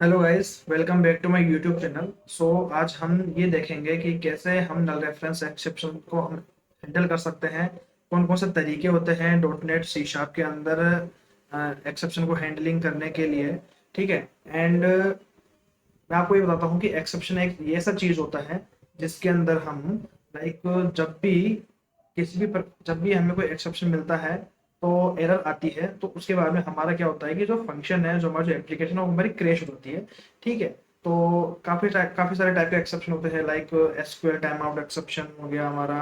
Hello guys, welcome back to my YouTube channel. आज हम ये देखेंगे कि कैसे हम नल रेफरेंस एक्सेप्शन को हम हैंडल कर सकते हैं। कौन कौन से तरीके होते हैं डॉट नेट सी शार्प के अंदर एक्सेप्शन को हैंडलिंग करने के लिए। ठीक है। एंड मैं आपको ये बताता हूँ कि एक्सेप्शन एक ये सब चीज़ होता है जिसके अंदर हम लाइक जब भी जब भी हमें कोई एक्सेप्शन मिलता है तो एरर आती है, तो उसके बाद में हमारा क्या होता है कि जो फंक्शन है, जो हमारी जो एप्लीकेशन है, वो हमारी क्रैश होती है। ठीक है। तो काफ़ी सारे टाइप के एक्सेप्शन होते हैं, like SQL time out exception हो गया, हमारा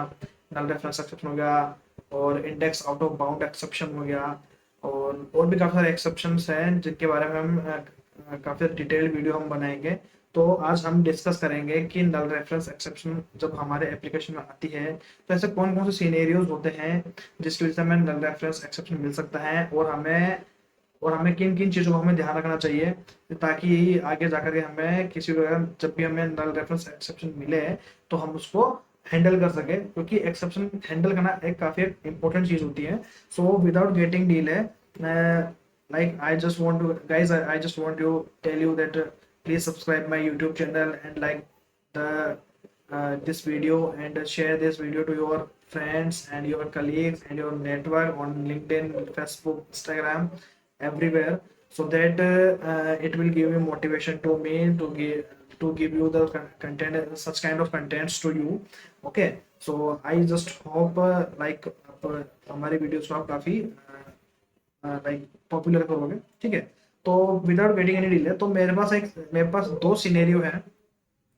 नल रेफरेंस एक्सेप्शन हो गया, और index out of bound exception हो गया। और भी काफ़ी सारे एक्सेप्शंस हैं जिनके बारे में हम काफ़ी डिटेल्ड वीडियो हम बनाएंगे। तो आज हम डिस्कस करेंगे कि नल रेफरेंस एक्सेप्शन जब हमारे एप्लीकेशन में आती है तो ऐसे कौन कौन से सीनेरियोज होते हैं जिसकी वजह से हमें नल रेफरेंस एक्सेप्शन मिल सकता है, और हमें किन किन चीज़ों को हमें ध्यान रखना चाहिए ताकि आगे जाकर के हमें किसी वगैरह जब भी हमें नल रेफरेंस एक्सेप्शन मिले तो हम उसको हैंडल कर सके, क्योंकि एक्सेप्शन हैंडल करना एक काफ़ी इंपॉर्टेंट चीज़ होती है। So without getting delay, like I just want to guys, I just want to tell you that please subscribe my YouTube channel and like the this video, and share this video to your friends and your colleagues and your network on LinkedIn, Facebook, Instagram, everywhere, so that it will give you motivation to me to give you the content, such kind of contents to you. Okay, so I just hope हमारी videos को आप काफ़ी like popular करोगे। ठीक है। तो without getting any delay, तो मेरे पास दो सिनेरियो हैं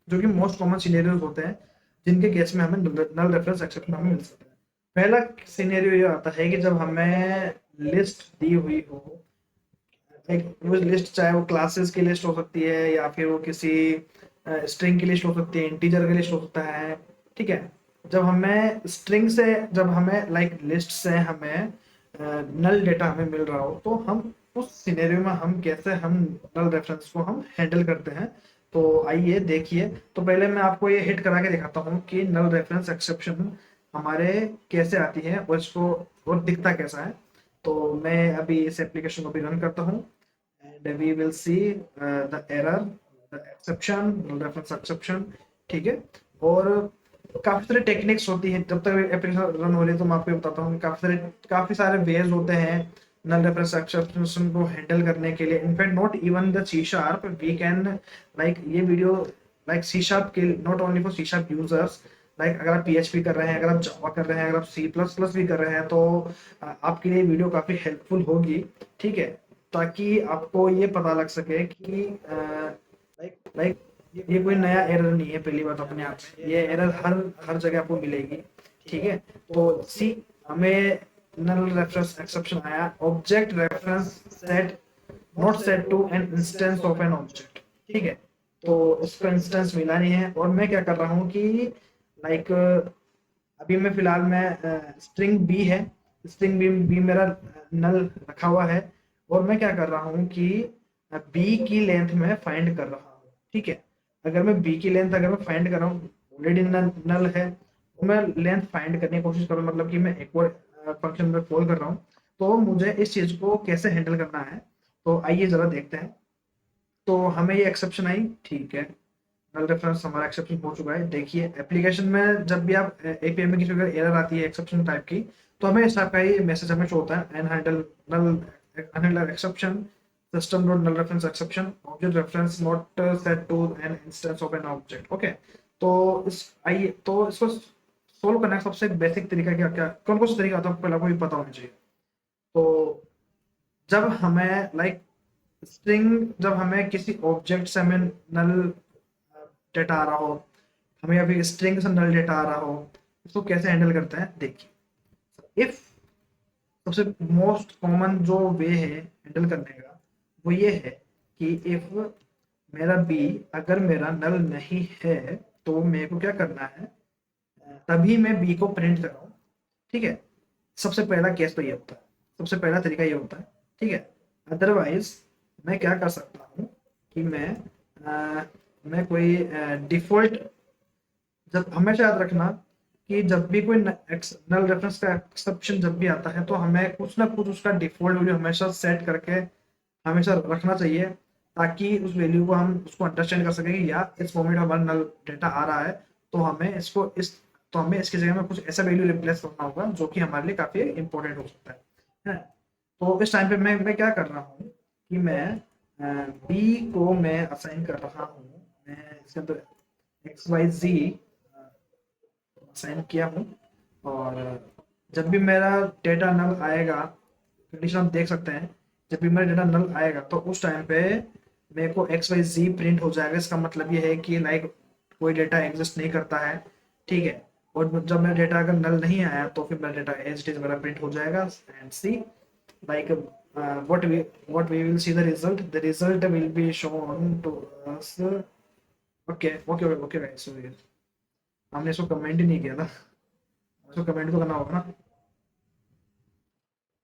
जो कि मोस्ट कॉमन सिनेरियोज होते हैं जिनके केस में हमें नल रेफरेंस एक्सेप्शन हमें मिल सकता है। पहला सिनेरियो ये आता है कि जब हमें लिस्ट दी हुई हो, एक वो लिस्ट चाहे वो क्लासेस की लिस्ट हो सकती है या फिर वो किसी स्ट्रिंग की लिस्ट हो सकती है, इंटीजर की लिस्ट हो सकता है। ठीक है। जब हमें लाइक लिस्ट से हमें नल डेटा हमें मिल रहा हो, तो हम उस सिनेरियो में हम कैसे हम नल रेफरेंस को हम हैंडल करते हैं। तो आइए देखिए। तो पहले मैं आपको ये हिट करा के दिखाता हूँ कि नल रेफरेंस एक्सेप्शन हमारे कैसे आती है और इसको और दिखता कैसा है। तो मैं अभी इस एप्लीकेशन को भी रन करता हूँ, and we will see the error, the exception, null reference exception। ठीक है। और काफी सारी टेक्निक्स होती है, जब तक एप्लीकेशन रन हो रही है तो मैं आपको ये बताता हूँ कि काफी सारे वेज होते हैं नल रेफरेंस एक्सेप्शन को हैंडल करने के लिए। In fact not even the C sharp we can like ये वीडियो लाइक सी शार्प के not only for C sharp users. Like अगर आप पीएचपी कर रहे हैं, अगर आप जावा कर रहे हैं, अगर आप सी प्लस प्लस भी कर रहे हैं, तो आपके लिए वीडियो काफी हेल्पफुल होगी। ठीक है। ताकि आपको ये पता लग सके कि लाइक ये कोई नया एरर नहीं है। पहली बात अपने आप में ये एरर हर हर जगह आपको मिलेगी। ठीक है। तो सी हमें नल रेफरेंस एक्सेप्शन आया, object reference set not set to an instance of an object. ठीक है। तो इसका इंस्टेंस मिला नहीं है, और मैं क्या कर रहा हूँ कि लाइक अभी मैं फिलहाल मैं स्ट्रिंग बी है, स्ट्रिंग बी मेरा नल रखा हुआ है, और मैं क्या कर रहा हूँ कि बी की लेंथ में फाइंड कर रहा हूँ। ठीक है। अगर मैं बी की लेंथ अगर मैं फाइंड कर रहा हूँ, ऑलरेडी नल है, तो मैं लेंथ फाइंड करने की कोशिश करूँ, मतलब कि मैं एक और फंक्शन में कॉल कर रहा हूँ। तो मुझे इस चीज़ को कैसे हैंडल करना है, तो आइए ज़रा देखते हैं। तो हमें ये एक्सेप्शन आई। ठीक है। नल रेफरेंस हमारा एक्सेप्शन हो चुका है। देखिए एप्लीकेशन में जब भी आप एपीआई में किसी एरर आती है एक्सेप्शन टाइप की, तो हमें इस टाइप का ही मैसेज हमें शो होता है, an handle null unhandled exception, system dot null reference exception, object reference not set to an instance of an object. Okay. तो आइए तो इसको सोल्व करने का सबसे बेसिक तरीका क्या क्या कौन कौन सा तरीका होता है, पहले आपको ये पता होना चाहिए। तो जब हमें लाइक स्ट्रिंग जब हमें किसी ऑब्जेक्ट से हमें नल डेटा आ रहा हो, हमें अभी स्ट्रिंग से नल डेटा आ रहा हो, इसको कैसे हैंडल करते हैं देखिए। इफ सबसे मोस्ट कॉमन जो वे है हैंडल करने का, वो ये है कि इफ मेरा बी अगर मेरा नल नहीं है, तो मेरे को क्या करना है, तभी मैं बी को प्रिंट कर रहा हूँ। ठीक है। सबसे पहला केस तो ये होता है, सबसे पहला तरीका ये होता है। ठीक है। अदरवाइज मैं क्या कर सकता हूँ कि मैं कोई डिफॉल्ट, जब हमेशा याद रखना कि जब भी कोई नल रेफरेंस का एक्सेप्शन जब भी आता है, तो हमें कुछ ना कुछ उसका डिफॉल्ट वैल्यू हमेशा सेट करके हमेशा रखना चाहिए, ताकि उस वैल्यू को हम उसको अंडरस्टैंड कर सकें कि यार इस फॉर्मेट में हमारा नल डेटा आ रहा है, तो हमें इसको इस तो हमें इसकी जगह में कुछ ऐसा वैल्यू रिप्लेस करना होगा जो कि हमारे लिए काफ़ी इंपॉर्टेंट हो सकता है। तो इस टाइम पे मैं क्या कर रहा हूँ कि मैं बी को मैं असाइन कर रहा हूँ, मैं इसके अंदर एक्स वाई जी असाइन किया हूँ। और जब भी मेरा डेटा नल आएगा, कंडीशन आप देख सकते हैं, जब भी मेरा डेटा नल आएगा तो उस टाइम पे मेरे को एक्स वाई जी प्रिंट हो जाएगा। इसका मतलब ये है कि लाइक कोई डेटा एग्जिस्ट नहीं करता है, ठीक है। और जब मेरा डेटा अगर नल नहीं आया तो फिर मेरा डेटा एज इट इज मेरा प्रिंट हो जाएगा। And see like what we will see the result will be shown to us। Okay okay okay guys, so हमने इसको कमेंट ही नहीं किया था, इसको कमेंट तो करना होगा ना,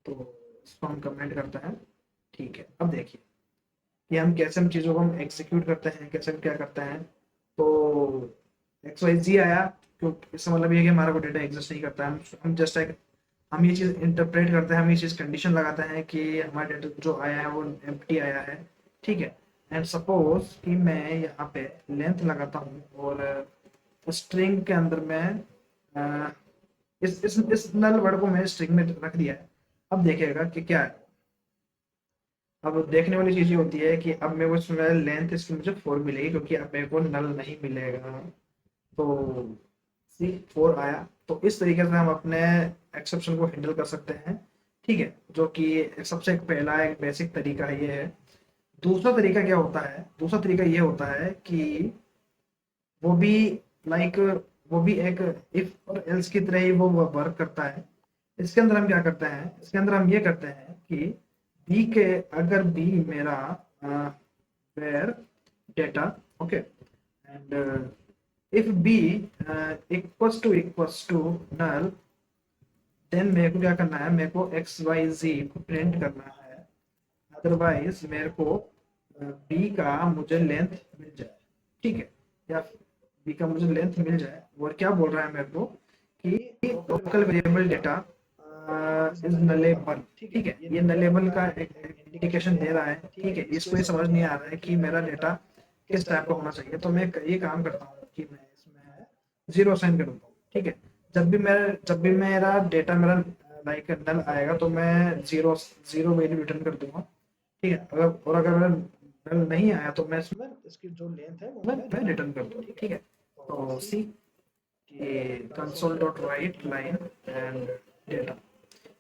तो इसको हम कमेंट करते हैं। ठीक है, अब देखिए कि हम कैसे हम चीज़ों को हम एग्जीक्यूट करते हैं, कैसे हम क्या करते हैं। तो एक्स वाई जी आया, क्योंकि इसका मतलब ये है कि हमारा कोई डेटा एग्जिस्ट नहीं करता है। हम जस्ट एक हम ये चीज़ इंटरप्रेट करते हैं, हम ये चीज़ कंडीशन लगाते हैं कि हमारा डेटा जो आया है वो एम्प्टी आया है, ठीक है। एंड सपोज कि मैं यहाँ पे लेंथ लगाता हूँ और स्ट्रिंग के अंदर मैं अ, इस नल वर्ड को मैंने स्ट्रिंग में रख दिया है। अब देखिएगा कि क्या है। अब देखने वाली चीज ये होती है कि अब मेरे को इसमें लेंथ इसकी मुझे 4 मिलेगी, क्योंकि अब मेरे को नल नहीं मिलेगा। तो सी 4 आया। तो इस तरीके से हम अपने एक्सेप्शन को हैंडल कर सकते हैं, ठीक है। जो कि सबसे एक पहला एक बेसिक तरीका ये है। दूसरा तरीका क्या होता है, दूसरा तरीका ये होता है कि वो भी लाइक वो भी एक इफ और एल्स की तरह ही वो वर्क करता है। इसके अंदर हम क्या करते हैं, इसके अंदर हम ये करते हैं कि बी के अगर बी मेरा वेर data, okay, and if B equals to null, then मेरे को क्या करना है, मेरे को एक्स वाई जी को प्रिंट करना है। अदरवाइज मेरे को बी का मुझे लेंथ मिल जाए, ठीक है, या बी का मुझे लेंथ मिल जाए। और क्या बोल रहा है मेरे को कि local variable data is nullable, ठीक है। ये नलेबल का एक इंडिकेशन दे रहा है, ठीक है। इसको ये समझ नहीं आ रहा है कि मेरा डेटा किस टाइप का होना चाहिए। तो मैं ये काम करता हूँ कि मैं इसमें जीरो साइन कर देता हूँ, ठीक है। जब भी मेरा डेटा मेरा लाइक नल आएगा तो मैं जीरो जीरो वैल्यू रिटर्न कर दूंगा, ठीक है। अगर मेरा नल नहीं आया तो मैं इसमें इसकी जो लेंथ है वो मैं रिटर्न कर दूंगा, ठीक है। तो C console dot write line and data,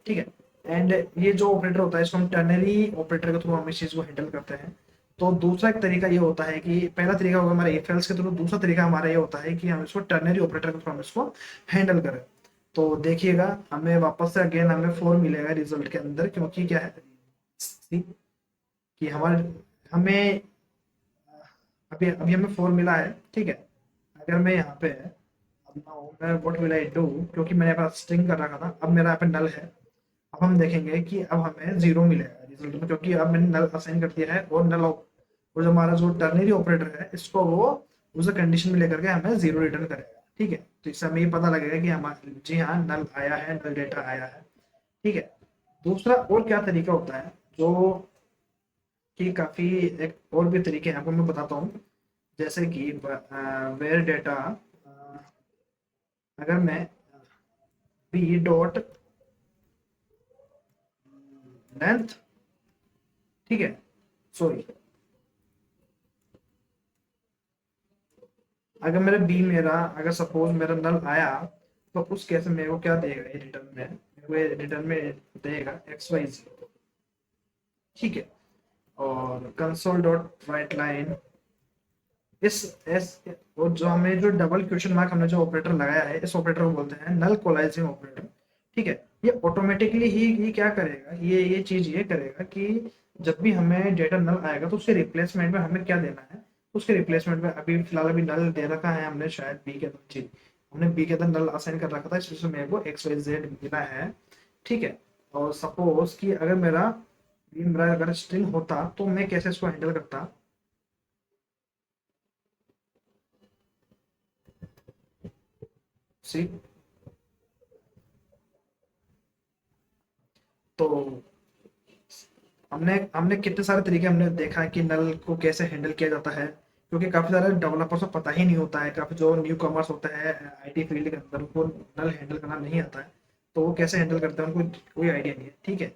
ठीक है। एंड ये जो ऑपरेटर होता है इसको हम टर्नरी ऑपरेटर के थ्रू हम इस चीज को हैंडल करते हैं। तो दूसरा एक तरीका ये होता है कि पहला तरीका होगा हमारा इफ एल्स के थ्रू, दूसरा तरीका हमारा ये होता है कि हम इसको टर्नरी ऑपरेटर के थ्रू हम इसको हैंडल करें। तो देखिएगा हमें वापस से अगेन हमें 4 मिलेगा रिजल्ट के अंदर, क्योंकि क्या है कि हमारे हमें अभी अभी हमें 4 मिला है, ठीक है। अगर मैं यहाँ पे अब नाउ मैं व्हाट विल आई डू, क्योंकि मैंने पास स्ट्रिंग कर रखा था, अब मेरा यहाँ पे नल है। अब हम देखेंगे कि अब हमें जीरो मिलेगा रिजल्ट में, क्योंकि अब मैंने नल असाइन कर दिया है। और और जो हमारा जो टर्नरी ऑपरेटर है इसको वो उस कंडीशन में लेकर के हमें जीरो रिटर्न करेगा, ठीक है। तो इससे हमें ये पता लगेगा कि हमारा जी हाँ नल आया है, नल डेटा आया है, ठीक है। दूसरा और क्या तरीका होता है जो कि काफी एक और भी तरीके हैं, आपको मैं बताता हूँ। जैसे कि वेयर डेटा, अगर मैं बी डॉट लेंथ, ठीक है, सॉरी, अगर मेरा अगर सपोज मेरा नल आया तो उस केस में मेरे को क्या देगा ये रिटर्न में, मेरे को ये रिटर्न में देगा एक्स वाई जी, ठीक है। और कंसोल डॉट राइट लाइन इस एस, और जो हमें जो डबल क्वेश्चन मार्क हमने जो ऑपरेटर लगाया है इस ऑपरेटर को बोलते हैं नल कोलाइजिंग ऑपरेटर, ठीक है। ये ऑटोमेटिकली ही क्या करेगा, ये चीज ये करेगा कि जब भी हमें डेटा नल आएगा तो उसके रिप्लेसमेंट में हमें क्या देना है। उसके रिप्लेसमेंट में अभी फिलहाल अभी नल दे रखा है हमने शायद बी के अंदर, जी हमने बी के अंदर नल असाइन कर रखा था, इसमें मेरे को एक्स वाई जेड मिला है, ठीक है। और सपोज कि अगर मेरा अगर स्ट्रिंग होता तो मैं कैसे इसको हैंडल करता। सी तो हमने हमने कितने सारे तरीके हमने देखा है कि नल को कैसे हैंडल किया जाता है, क्योंकि काफ़ी सारे डेवलपर्स को पता ही नहीं होता है, काफ़ी जो न्यू कमर्स होते हैं आईटी फील्ड के अंदर, उनको नल हैंडल करना नहीं आता है। तो वो कैसे हैंडल करते हैं उनको कोई आइडिया नहीं है, ठीक है।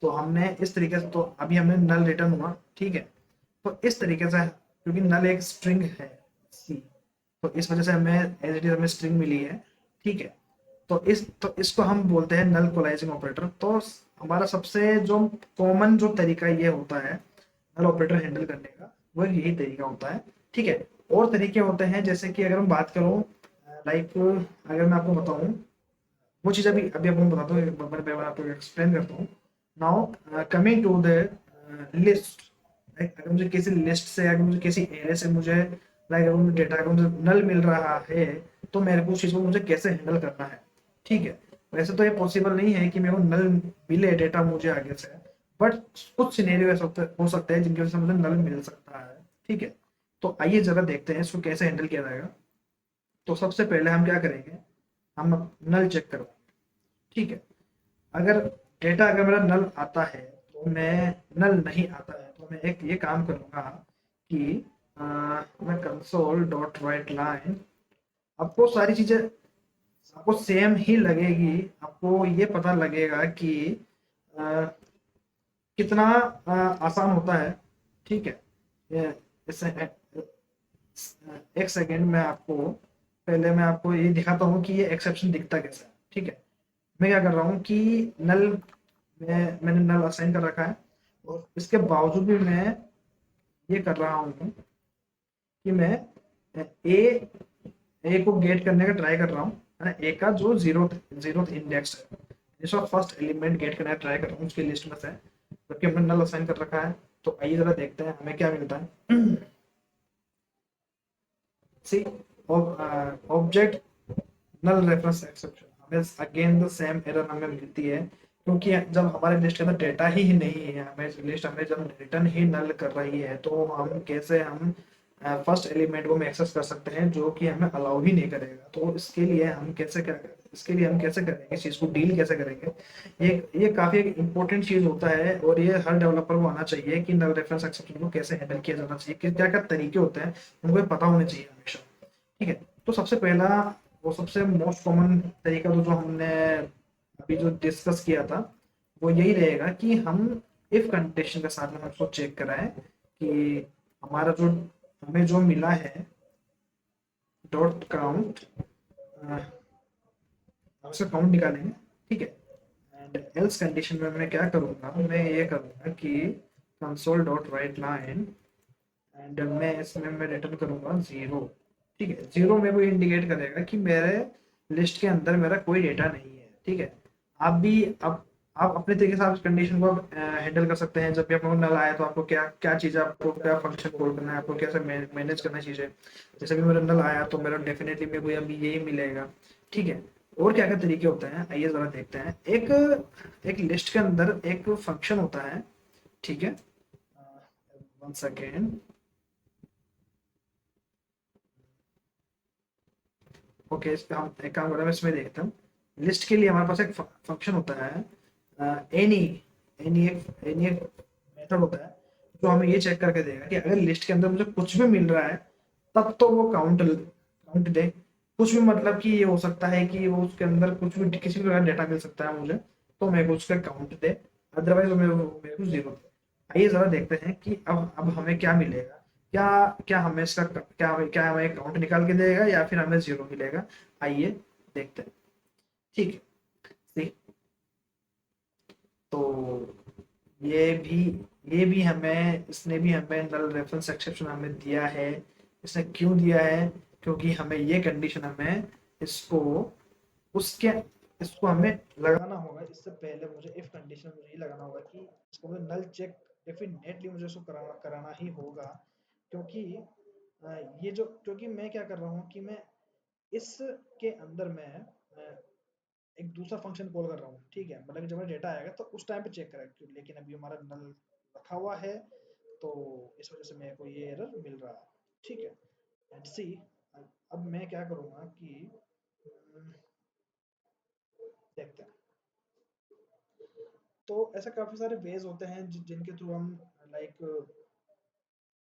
तो हमने इस तरीके से, तो अभी हमने नल रिटर्न हुआ, ठीक है। तो इस तरीके से, क्योंकि नल एक स्ट्रिंग है सी, तो इस वजह से हमें एज इट इज हमें स्ट्रिंग मिली है, ठीक है। तो इसको हम बोलते हैं नल कोलाइजिंग ऑपरेटर। तो हमारा सबसे जो कॉमन जो तरीका ये होता है नल ऑपरेटर हैंडल करने का, वो यही तरीका होता है, ठीक है। और तरीके होते हैं, जैसे कि अगर हम बात करूं, लाइक अगर मैं आपको बताऊं, वो चीज़ अभी अभी आपको मैं बताता हूँ, मैं आपको एक्सप्लेन करता हूँ। Now coming to the list, अगर मुझे किसी लिस्ट से, अगर मुझे किसी एरे से मुझे, लाइक अगर मुझे डेटा, अगर मुझे नल मिल रहा है, तो मेरे को उस चीज़ को मुझे कैसे हैंडल करना है, ठीक है। वैसे तो ये पॉसिबल नहीं है कि मेरे को नल मिले डेटा मुझे आगे से, बट कुछ सिनेरियो ऐसा हो सकता है जिनकी वजह से मुझे नल मिल सकता है, ठीक है। तो आइए जरा देखते हैं इसको कैसे हैंडल किया जाएगा। तो सबसे पहले हम क्या करेंगे, हम नल चेक करो, ठीक है। अगर डेटा, अगर मेरा नल आता है, तो मैं, नल नहीं आता है तो मैं एक ये काम करूँगा कि मैं कंसोल डॉट राइट लाइन, आपको सारी चीज़ें आपको सेम ही लगेगी, आपको ये पता लगेगा कि अ, कितना आसान होता है, ठीक है। ये- इससे एक सेकेंड में आपको, पहले मैं आपको ये दिखाता हूँ कि ये एक्सेप्शन दिखता कैसा है, ठीक है। मैं क्या कर रहा हूँ कि नल, मैंने नल असाइन कर रखा है, और इसके बावजूद भी मैं ये कर रहा हूँ कि मैं ए ए को गेट करने का ट्राई कर रहा हूँ, है ना। ए का जो जीरो जीरो इंडेक्स है, जिसका फर्स्ट एलिमेंट गेट करने का ट्राई कर रहा हूँ उसकी लिस्ट में से, जबकि हमने नल असाइन कर रखा है। तो आइए जरा देखते हैं हमें क्या मिलता है। सी ऑब्जेक्ट नल रेफरेंस एक्सेप्शन, हमें अगेन द सेम एरर हमें मिलती है, क्योंकि जब हमारे लिस्ट के अंदर डेटा ही नहीं है, हमें लिस्ट हमें जब रिटर्न ही नल कर रही है, तो हम कैसे हम फर्स्ट एलिमेंट को हम एक्सेस कर सकते हैं, जो कि हमें अलाउ ही नहीं करेगा। तो इसके लिए हम कैसे कर इसके लिए हम कैसे करेंगे, इस चीज़ को डील कैसे करेंगे, ये काफ़ी एक इंपॉर्टेंट चीज़ होता है, और ये हर डेवलपर को आना चाहिए कि नल रेफरेंस एक्सेप्शन को कैसे हैंडल किया जाना चाहिए, कि क्या क्या तरीके होते हैं, उनको पता होने चाहिए हमेशा, ठीक है। तो सबसे पहला, वो सबसे मोस्ट कॉमन तरीका तो जो हमने अभी जो डिस्कस किया था, वो यही रहेगा कि हम इफ कंडीशन के साथ में हम उसको चेक कराएं कि हमारा जो, हमें जो मिला है डॉट काउंट, हम उसका काउंट निकालेंगे, ठीक है। एंड एल्स कंडीशन में मैं क्या करूँगा, मैं ये करूँगा कि console dot write line, and मैं इसमें मैं रिटर्न करूँगा जीरो, ठीक है। जीरो मेरे को इंडिकेट करेगा कि मेरे लिस्ट के अंदर मेरा कोई डेटा नहीं है, ठीक है। आप भी, आप अपने तरीके से आप कंडीशन को हैंडल कर सकते हैं। जब भी आपको नल आया तो आपको क्या क्या चीज़, आपको क्या फंक्शन कॉल करना है, आपको कैसे मैनेज करना है चीज़ें। जैसे भी मेरा नल आया तो मेरा डेफिनेटली मेरे को अभी यही मिलेगा, ठीक है। और क्या क्या तरीके होते हैं आइए ज़रा देखते हैं। एक एक लिस्ट के अंदर एक फंक्शन होता है, ठीक है। वन सेकेंड, ओके, इस पे हम एक काम करें, मैं इसमें देखता हूँ। लिस्ट के लिए हमारे पास एक फंक्शन होता है, एनी एनी एक मेथड होता है, जो हमें ये चेक करके देगा कि अगर लिस्ट के अंदर मुझे कुछ भी मिल रहा है, तब तो वो काउंट काउंट दे। कुछ भी मतलब कि ये हो सकता है कि वो उसके अंदर कुछ भी, किसी भी प्रकार डेटा मिल सकता है मुझे, तो मेरे को उसका काउंट दे, अदरवाइज मेरे को जीरो दे। आइए जरा देखते हैं कि अब हमें क्या मिलेगा। क्या क्या हमें इसका क्या हमें काउंट निकाल के देगा या फिर हमें जीरो मिलेगा। आइए देखते हैं, ठीक है। ठीक, तो ये भी ये भी हमें, इसने भी हमें नल रेफरेंस एक्सेप्शन हमें दिया है। इसने क्यों दिया है, क्योंकि हमें ये कंडीशन, हमें इसको उसके इसको हमें लगाना होगा। इससे पहले मुझे इफ कंडीशन मुझे ये लगाना होगा कि इसको मुझे नल चेक डेफिनेटली मुझे इसको कराना ही होगा, क्योंकि ये जो, क्योंकि मैं क्या कर रहा हूँ कि मैं इसके अंदर मैं एक दूसरा फंक्शन कॉल कर रहा हूँ, ठीक है। मतलब जब डेटा आएगा तो उस टाइम पे चेक करेगा, लेकिन अभी हमारा नल रखा हुआ है, तो इस वजह से मेरे को ये एरर मिल रहा है, ठीक है। एंड सी, अब मैं क्या करूँगा कि देखते हैं। तो ऐसे काफ़ी सारे वेज़ होते हैं जिनके थ्रू हम लाइक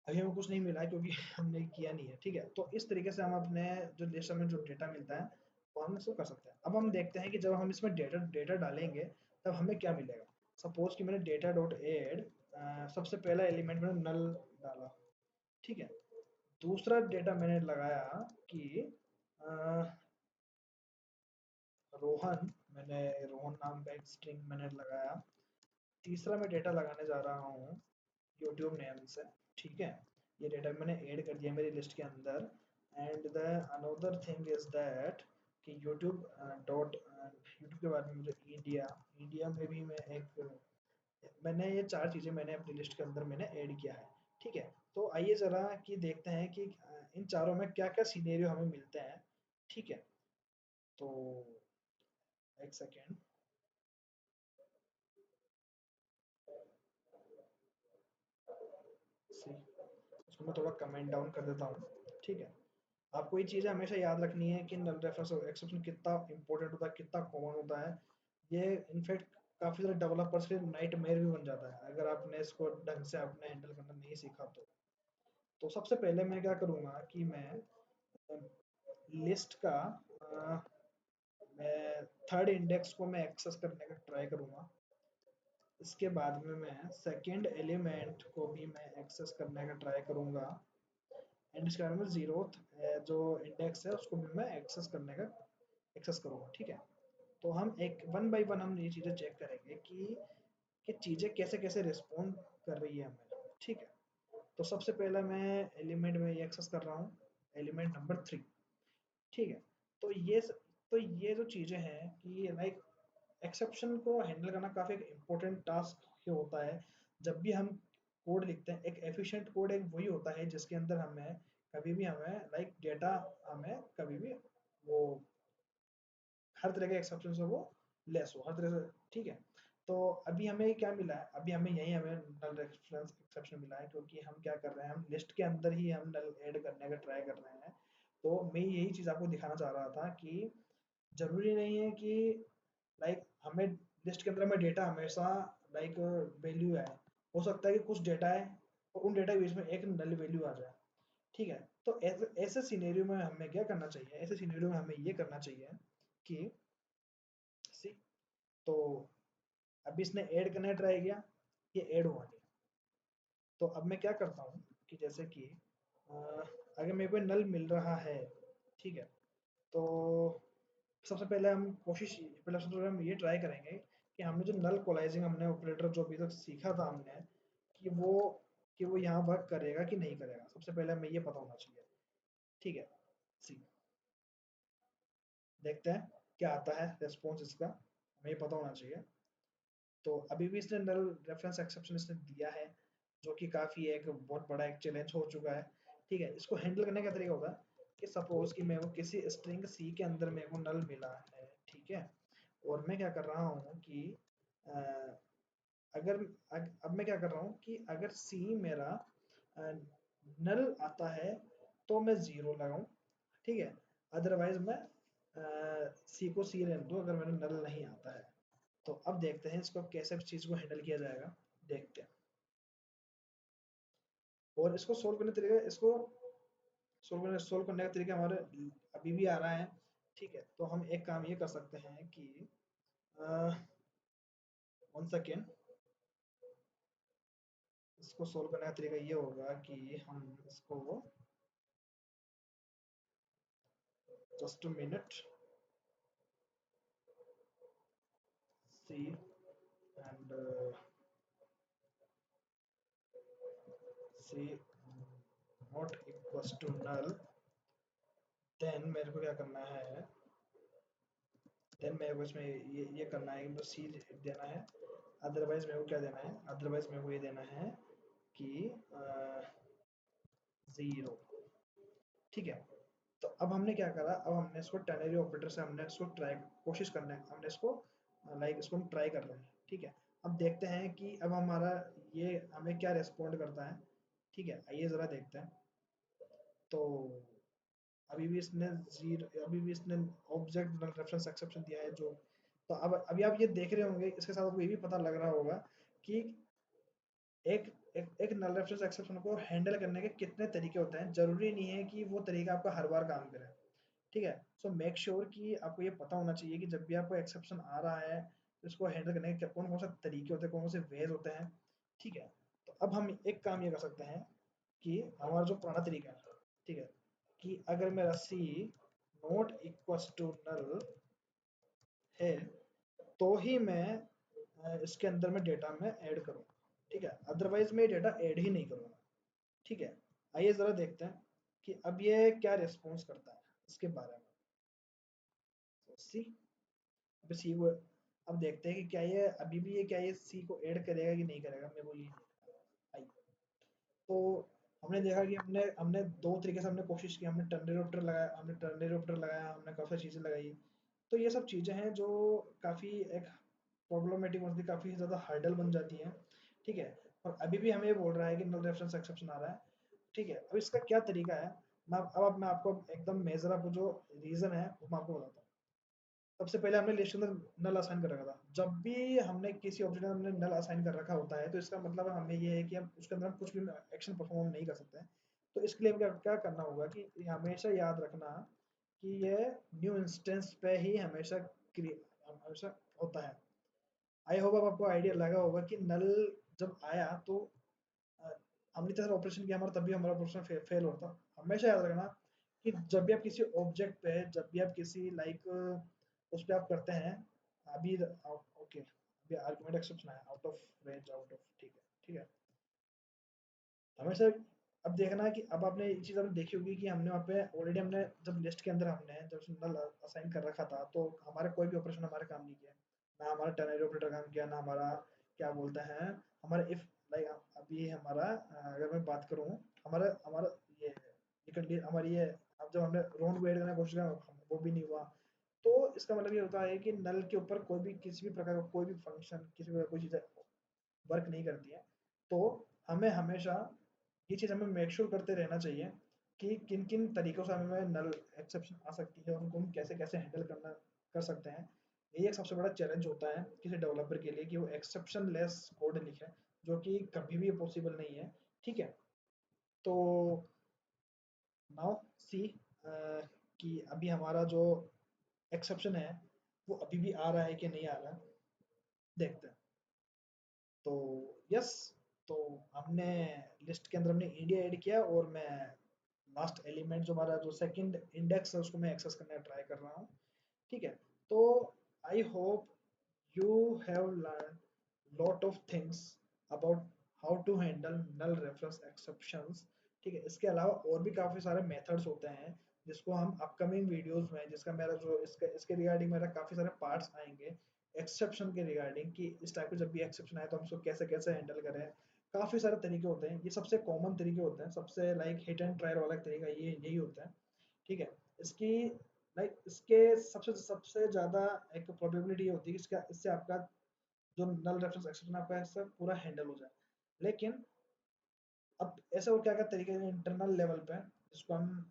अभी हमें कुछ नहीं मिला है क्योंकि हमने किया नहीं है, ठीक है? तो इस तरीके से हम अपने जो लिस्ट में जो डेटा मिलता है, वो हम इसको कर सकते हैं। अब हम देखते हैं कि जब हम इसमें डेटा डेटा डालेंगे, तब हमें क्या मिलेगा? सपोज़ कि मैंने डेटा डॉट ऐड सबसे पहला एलिमेंट मैंने नल डाला, ठीक है? दूसरा डेटा मैंने लगाया कि अ, रोहन मैंने रोहन नाम का एक स्ट्रिंग मैंने लगाया। तीसरा मैं डेटा लगाने जा रहा हूँ यूट्यूब नेम से, ठीक है? ये डेटा मैंने ऐड कर दिया मेरी लिस्ट के अंदर and the another thing is that कि यूट्यूब डॉट यूट्यूब के बाद में मुझे इंडिया इंडिया में भी मैं एक मैंने ये चार चीज़ें मैंने अपनी लिस्ट के अंदर मैंने ऐड किया है, ठीक है? तो आइए ज़रा कि देखते हैं कि इन चारों में क्या-क्या सिनेरियो हमें मिलते हैं, ठीक है? तो एक सेकेंड सी इसको मैं थोड़ा कमेंट डाउन कर देता हूँ, ठीक है? आपको ये चीज़ें हमेशा याद रखनी है कि नल रेफरेंस और एक्सेप्शन कितना इंपॉर्टेंट होता है, कितना कॉमन होता है। ये इनफैक्ट काफ़ी सारे डेवलपर्स के नाइटमेयर भी बन जाता है अगर आपने इसको ढंग से आपने हैंडल करना नहीं सीखा तो। तो सबसे पहले मैं क्या करूँगा कि मैं लिस्ट का अ, मैं थर्ड इंडेक्स को मैं एक्सेस करने का ट्राई करूँगा। इसके बाद में मैं सेकंड एलिमेंट को भी मैं एक्सेस करने का ट्राई करूँगा एंड इसके बाद में ज़ीरोथ जो इंडेक्स है उसको भी मैं एक्सेस करूँगा, ठीक है? तो हम एक वन बाय वन हम ये चीज़ें चेक करेंगे कि चीज़ें कैसे-कैसे रिस्पॉन्ड कर रही है हमें, ठीक है? तो सबसे पहला मैं एलिमेंट में ये एक्सेस कर रहा हूँ, एलिमेंट नंबर 3, ठीक है? तो ये जो चीज़ें हैं कि लाइक एक्सेप्शन को हैंडल करना काफ़ी एक इम्पोर्टेंट टास्क ही होता है। जब भी हम कोड लिखते हैं, एक एफिशिएंट कोड एक वही होता है जिसके अंदर हमें कभी भी हमें लाइक डेटा हमें कभी भी वो हर तरह के एक्सेप्शन से वो लेस हो हर तरह से, ठीक है? तो अभी हमें क्या मिला है? अभी हमें नल रेफरेंस एक्सेप्शन मिला है क्योंकि हम क्या कर रहे हैं, हम लिस्ट के अंदर ही हम नल ऐड करने का ट्राई कर रहे हैं। तो मैं यही चीज़ आपको दिखाना चाह रहा था कि ज़रूरी नहीं है कि लाइक हमें लिस्ट के अंदर में डेटा हमेशा लाइक वैल्यू है। हो सकता है कि कुछ डेटा है और उन डेटा के बीच में एक नल वैल्यू आ जाए, ठीक है? तो ऐसे ऐसे सिनेरियो में हमें क्या करना चाहिए? ऐसे सिनेरियो में हमें ये करना चाहिए कि सी तो अभी इसने ऐड करने ट्राई किया, ये ऐड हुआ नहीं। तो अब मैं क्या करता हूँ कि जैसे कि अगर मेरे को नल मिल रहा है, ठीक है? तो सबसे पहले हम सबसे पहले हम ये ट्राई करेंगे कि हमने जो नल कोलाइजिंग हमने ऑपरेटर जो अभी तक सीखा था हमने कि वो कि वो यहाँ वर्क करेगा कि नहीं करेगा। सबसे पहले हमें ये पता होना चाहिए, ठीक है? सी देखते हैं क्या आता है रिस्पॉन्स इसका, हमें ये पता होना चाहिए। तो अभी भी इसने नल रेफरेंस एक्सेप्शन इसने दिया है जो कि काफ़ी एक बहुत बड़ा एक चैलेंज हो चुका है, ठीक है? इसको हैंडल करने का तरीका होता है कि सपोज कि मेरे को किसी स्ट्रिंग सी के अंदर मेरे को नल मिला है, ठीक है? और मैं क्या कर रहा हूँ कि अ, अब मैं क्या कर रहा हूँ कि अगर सी मेरा नल आता है तो मैं ज़ीरो लगाऊं, ठीक है? अदरवाइज मैं सी को सी रहने दूं अगर मेरा नल नहीं आता है। तो अब देखते हैं इसको कैसे इस चीज़ को हैंडल किया जाएगा, देखते हैं। और इसको सोल्व करने का तरीका हमारे अभी भी आ रहा है, ठीक है? तो हम एक काम ये कर सकते हैं कि वन सेकेंड इसको सोल्व करने का तरीका ये होगा कि हम इसको just a minute see and C not equals to null, then मेरे को क्या करना है, देन मेरे को इसमें ये करना है कि मुझे सी देना है, अदरवाइज मेरे को क्या देना है, अदरवाइज मेरे को ये देना है कि ज़ीरो, ठीक है? तो अब हमने क्या करा, अब हमने इसको टेनरी ऑपरेटर से हमने इसको ट्राई कोशिश करना है, हमने इसको लाइक इसको हम ट्राई कर रहे हैं, ठीक है? अब देखते हैं कि अब हमारा ये हमें क्या रिस्पॉन्ड करता है, ठीक है? आइए ज़रा देखते हैं। तो अभी भी इसने ऑब्जेक्ट रेफरेंस एक्सेप्शन दिया है जो तो अब अभी आप ये देख रहे होंगे, इसके साथ आपको ये भी पता लग रहा होगा कि एक एक नल रेफरेंस एक्सेप्शन को हैंडल करने के कितने तरीके होते हैं। जरूरी नहीं है कि वो तरीका आपका हर बार काम करे, ठीक है। सो मेक श्योर कि आपको ये पता होना चाहिए कि जब भी आपको एक्सेप्शन आ रहा है, तो इसको हैंडल करने के कौन कौन से तरीके होते हैं, कौन कौन से वेज होते हैं, ठीक है। तो अब हम एक काम ये कर सकते हैं कि हमारा जो पुराना तरीका है, ठीक है, कि अगर मेरा सी नॉट इक्वल्स टू नल है, तो ही मैं इसके अंदर में डेटा में ऐड करूँ, ठीक है। अदरवाइज मैं डेटा ऐड ही नहीं करूँगा, ठीक है। आइए ज़रा देखते हैं कि अब ये क्या रिस्पॉन्स करता है इसके बारे में। सी, अब सी को अब देखते हैं कि क्या ये अभी भी ये क्या ये सी को ऐड करेगा कि नहीं करेगा, मेरे को ये नहीं देखना है। आइए, तो हमने देखा कि हमने हमने दो तरीके से हमने कोशिश की, हमने टर्नरी लगाया, हमने काफ़ी चीज़ें लगाई। तो ये सब चीज़ें हैं जो काफ़ी एक प्रॉब्लमेटिक होती है, काफ़ी ज़्यादा हर्डल बन जाती हैं, ठीक है। और अभी भी हमें ये बोल रहा है कि नल रेफरेंस एक्सेप्शन आ रहा है, ठीक है। अब इसका क्या तरीका है, मैं आपको एकदम मेजर अप जो रीज़न है वो मैं आपको बताता हूँ। सबसे पहले हमने लिस्ट के अंदर नल असाइन कर रखा था। जब भी हमने किसी ऑब्जेक्ट में हमने नल असाइन कर रखा होता है, तो इसका मतलब हमें ये है कि हम उसके अंदर हम कुछ भी एक्शन परफॉर्म नहीं कर सकते हैं। तो इसके लिए क्या क्या करना होगा कि हमेशा याद रखना कि ये न्यू इंस्टेंस पे ही हमेशा होता है। आई होप अब आपको आइडिया लगा होगा कि नल जब आया तो अ, हमने तरह ऑपरेशन किया हमारा, तब भी हमारा ऑपरेशन फेल होता। हमेशा याद रखना कि जब भी आप किसी ऑब्जेक्ट पे, जब भी आप किसी लाइक उस पे आप करते हैं, अभी ओके, अभी आर्गुमेंट एक्सेप्शन है, out of range, out of, ठीक है, ठीक है। हमेशा अब देखना है कि अब आपने ये चीज़ आपने देखी होगी कि हमने वहाँ पे ऑलरेडी हमने जब लिस्ट के अंदर हमने जब नल असाइन कर रखा था, तो हमारा कोई भी ऑपरेशन हमारे काम नहीं किया, ना हमारा टर्नरी ऑपरेटर काम किया, ना हमारा क्या बोलते हैं, हमारा इफ लाइक अभी हमारा अगर मैं बात करूँ, हमारा हमारा हमारी ये अब जब हमने राउंड वेट करने की कोशिश करा, वो भी नहीं हुआ। तो इसका मतलब ये होता है कि नल के ऊपर कोई भी किसी भी प्रकार का कोई भी फंक्शन, किसी भी कोई चीज़ वर्क नहीं करती है। तो हमें हमेशा ये चीज़ हमें मेक श्योर करते रहना चाहिए कि किन किन तरीकों से हमें नल एक्सेप्शन आ सकती है और उनको हम कैसे कैसे हैंडल करना कर सकते हैं। यही एक सबसे बड़ा चैलेंज होता है किसी डेवलपर के लिए कि वो एक्सेप्शन लेस कोड लिखे, जो कि कभी भी पॉसिबल नहीं है, ठीक है। तो नाउ सी कि अभी हमारा जो एक्सेप्शन है वो अभी भी आ रहा है कि नहीं आ रहा है, देखते हैं। तो यस, तो हमने लिस्ट के अंदर हमने इंडिया ऐड किया और मैं लास्ट एलिमेंट जो हमारा जो सेकंड इंडेक्स है उसको मैं एक्सेस करने का ट्राई कर रहा हूँ, ठीक है। तो I hope you have learned lot of things about how to handle null reference exceptions, ठीक है। इसके अलावा और भी काफ़ी सारे मेथड्स होते हैं जिसको हम अपकमिंग वीडियोस में, जिसका मेरा जो इसके रिगार्डिंग मेरा काफ़ी सारे पार्ट्स आएंगे एक्सेप्शन के रिगार्डिंग, कि इस टाइप के जब भी एक्सेप्शन आए तो हम उसको कैसे कैसे हैंडल करें। काफ़ी सारे तरीके होते हैं, ये सबसे कॉमन तरीके होते हैं, सबसे लाइक हिट एंड ट्रायल वाला तरीका ये यही होता है, ठीक है। इसकी लाइक इसके सबसे सबसे ज़्यादा एक प्रोबेबिलिटी ये होती है कि इसका इससे आपका जो नल रेफरेंस एक्सेप्शन आपका ऐसा पूरा हैंडल हो जाए। लेकिन अब ऐसे और क्या क्या तरीके हैं इंटरनल लेवल पे जिसको हम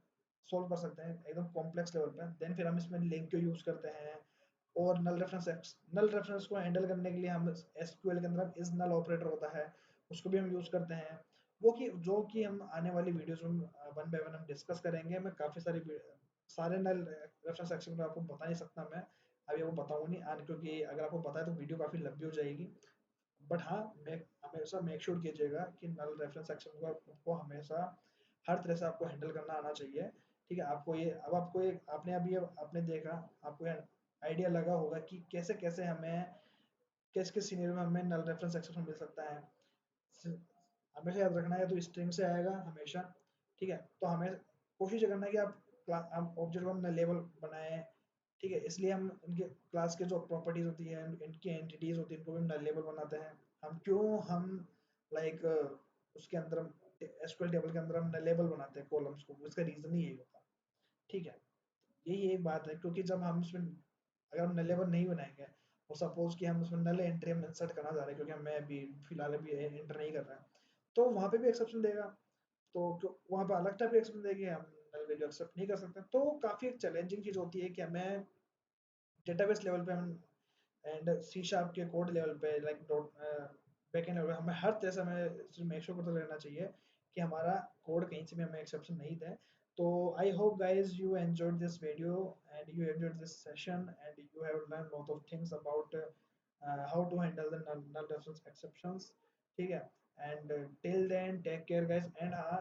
सॉल्व कर सकते हैं एकदम कॉम्प्लेक्स लेवल पे, देन फिर हम इसमें लिंक को यूज करते हैं। और नल रेफरेंस को हैंडल करने के लिए हम एसक्यूएल के अंदर हम इज नल ऑपरेटर होता है, उसको भी हम यूज करते हैं। वो कि जो कि हम आने वाली वीडियोस में वन बाय वन हम डिस्कस करेंगे। मैं काफी सारे नल रेफरेंस एक्सेप्शन में आपको बता नहीं सकता मैं, अभी आपको बताऊंगा नहीं क्योंकि अगर आपको बताया तो वीडियो काफी लंबी हो जाएगी। बट हाँ, मैं हमेशा मेक श्योर कीजिएगा कि नल रेफरेंस सेक्शन को हमेशा हर तरह से आपको हैंडल करना आना चाहिए, ठीक है। आपको ये अब आपको ये आपने अभी आपने देखा, आपको आइडिया लगा होगा कि कैसे कैसे हमें किस किस सिनेरियो में हमें नल रेफरेंस एक्सेप्शन मिल सकता है। हमेशा याद रखना है तो स्ट्रिंग से आएगा हमेशा, ठीक है। तो हमें कोशिश करना है कि हम ऑब्जेक्ट को हम लेबल बनाएं, ठीक है। इसलिए हम इनके क्लास के जो प्रॉपर्टीज होती है, इनकी एंटिटीज होती है, इनको भी हम लेबल बनाते हैं। हम लाइक उसके अंदर हम एसक्यूएल टेबल के अंदर हम लेबल बनाते हैं कॉलम्स को, उसका रीजन ही यही होता है, ठीक है। यही एक बात है क्योंकि जब हम उसमें अगर हम नल नहीं बनाएंगे और सपोज कि हम उसमें नल एंट्री हम इंसर्ट करना चाह रहे हैं, क्योंकि मैं अभी फिलहाल अभी एंटर नहीं कर रहा है, तो वहाँ पे भी एक्सेप्शन देगा। तो वहाँ पे अलग टाइप के एक्सेप्शन देंगे, हम नल वैल्यू एक्सेप्ट नहीं कर सकते। तो काफ़ी एक चैलेंजिंग चीज़ होती है कि हमें डेटाबेस लेवल पे हम एंड सी शार्प के कोड लेवल पे लाइक डॉट बैकएंड लेवल पे हमें हर तरह से हमें मेक श्योर करते रहना चाहिए कि हमारा कोड कहीं से भी हमें एक्सेप्शन नहीं दे। तो I hope guys you enjoyed this video and you enjoyed this session and you have learn lot of things about how to handle the null reference exceptions। ठीक है, and till then take care guys. And हाँ,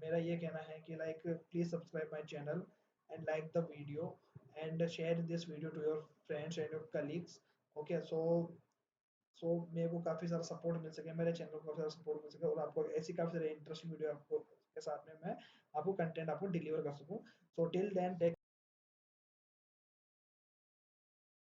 मेरा ये कहना है कि like please subscribe my channel and like the video and share this video to your friends and your colleagues. Okay, so मेरे को काफ़ी सारा सपोर्ट मिल सके, मेरे चैनल को काफ़ी सारा सपोर्ट मिल सके और आपको ऐसी काफ़ी सारी इंटरेस्टिंग वीडियो आपको के साथ में मैं आपको कंटेंट आपको डिलीवर कर सकूँ। So till then take